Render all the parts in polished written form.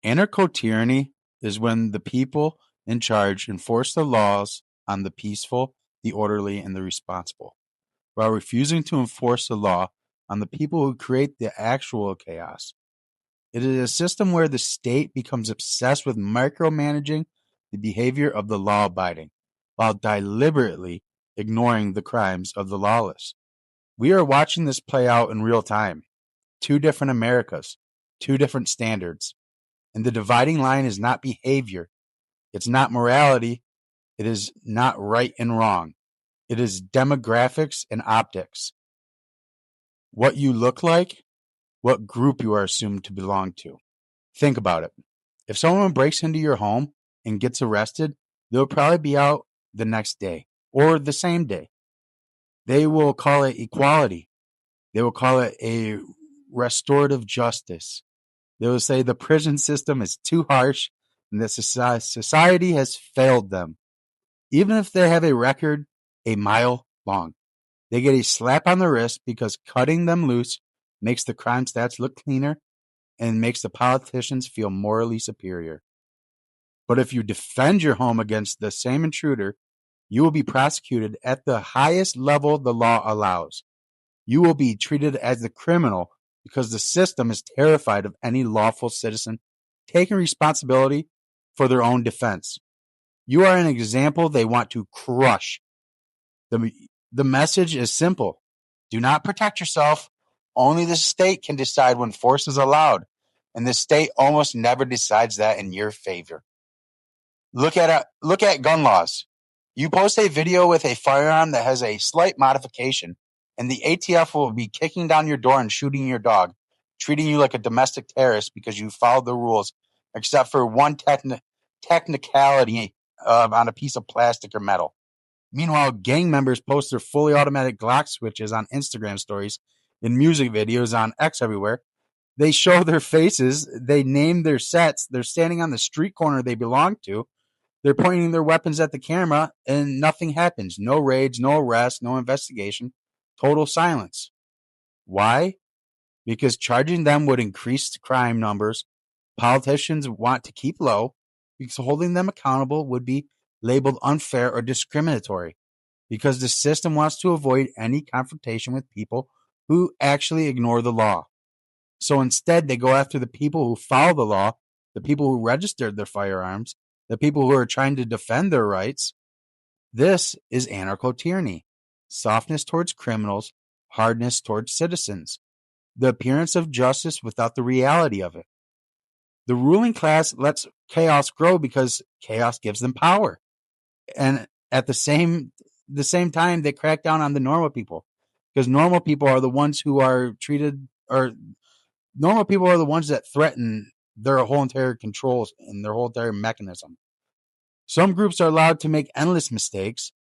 Anarcho-tyranny is when the people in charge enforce the laws on the peaceful, the orderly, and the responsible, while refusing to enforce the law on the people who create the actual chaos. It is a system where the state becomes obsessed with micromanaging the behavior of the law-abiding, while deliberately ignoring the crimes of the lawless. We are watching this play out in real time. Two different Americas, two different standards. And the dividing line is not behavior. It's not morality. It is not right and wrong. It is demographics and optics. What you look like, what group you are assumed to belong to. Think about it. If someone breaks into your home and gets arrested, they'll probably be out the next day or the same day. They will call it equality. They will call it a restorative justice. They will say the prison system is too harsh and that society has failed them. Even if they have a record a mile long, they get a slap on the wrist because cutting them loose makes the crime stats look cleaner and makes the politicians feel morally superior. But if you defend your home against the same intruder, you will be prosecuted at the highest level the law allows. You will be treated as the criminal because the system is terrified of any lawful citizen taking responsibility for their own defense. You are an example they want to crush. The message is simple. Do not protect yourself. Only the state can decide when force is allowed, and the state almost never decides that in your favor. Look at gun laws. You post a video with a firearm that has a slight modification, and the ATF will be kicking down your door and shooting your dog, treating you like a domestic terrorist because you followed the rules, except for one technicality on a piece of plastic or metal. Meanwhile, gang members post their fully automatic Glock switches on Instagram stories, in music videos on X everywhere. They show their faces. They name their sets. They're standing on the street corner they belong to. They're pointing their weapons at the camera, and nothing happens. No raids, no arrests, no investigation. Total silence. Why? Because charging them would increase crime numbers. Politicians want to keep low because holding them accountable would be labeled unfair or discriminatory, because the system wants to avoid any confrontation with people who actually ignore the law. So instead, they go after the people who follow the law, the people who registered their firearms, the people who are trying to defend their rights. This is anarcho-tyranny. Softness towards criminals, hardness towards citizens. The appearance of justice without the reality of it. The ruling class lets chaos grow because chaos gives them power. And at the same time, they crack down on the normal people, because normal people are the ones who are treated, or normal people are the ones that threaten their whole entire controls and their whole entire mechanism. Some groups are allowed to make endless mistakes.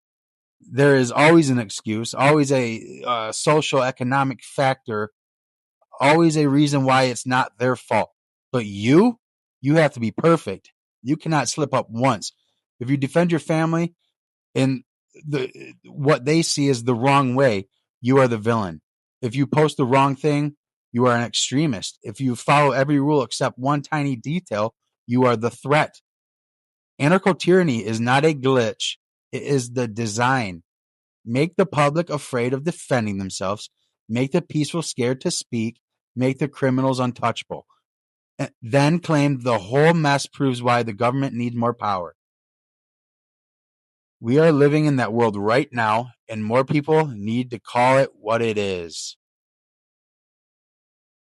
There is always an excuse, always a social economic factor, always a reason why it's not their fault. But you have to be perfect. You cannot slip up once. If you defend your family and what they see is the wrong way, you are the villain. If you post the wrong thing, you are an extremist. If you follow every rule except one tiny detail, you are the threat. Anarcho-tyranny is not a glitch. It is the design. Make the public afraid of defending themselves. Make the peaceful scared to speak. Make the criminals untouchable. And then claim the whole mess proves why the government needs more power. We are living in that world right now, and more people need to call it what it is.